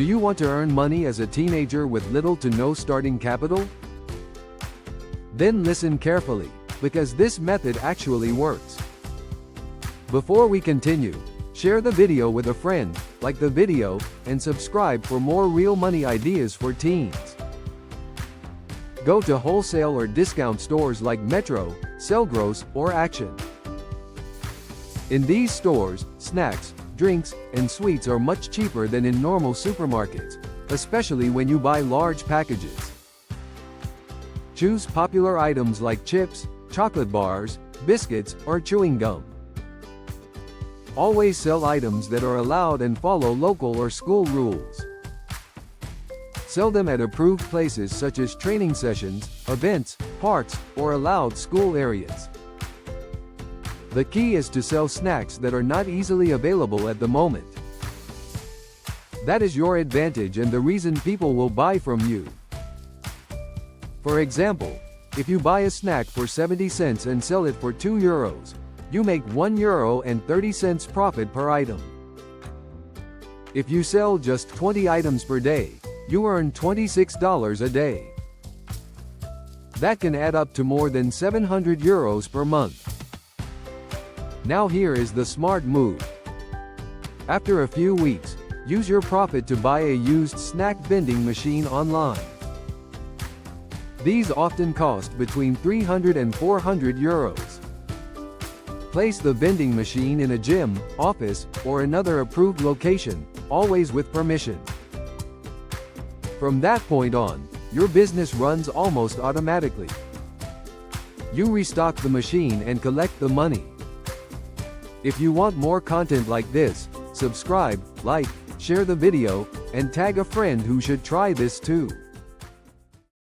Do you want to earn money as a teenager with little to no starting capital? Then listen carefully, because this method actually works. Before we continue, share the video with a friend, like the video, and subscribe for more real money ideas for teens. Go to wholesale or discount stores like Metro, Selgros, or Action. In these stores, snacks, drinks, and sweets are much cheaper than in normal supermarkets, especially when you buy large packages. Choose popular items like chips, chocolate bars, biscuits, or chewing gum. Always sell items that are allowed and follow local or school rules. Sell them at approved places such as training sessions, events, parks, or allowed school areas. The key is to sell snacks that are not easily available at the moment. That is your advantage and the reason people will buy from you. For example, if you buy a snack for 70 cents and sell it for €2, you make €1.30 profit per item. If you sell just 20 items per day, you earn $26 a day. That can add up to more than €700 per month. Now here is the smart move. After a few weeks, use your profit to buy a used snack vending machine online. These often cost between €300 and €400. Place the vending machine in a gym, office, or another approved location, always with permission. From that point on, your business runs almost automatically. You restock the machine and collect the money. If you want more content like this, subscribe, like, share the video, and tag a friend who should try this too.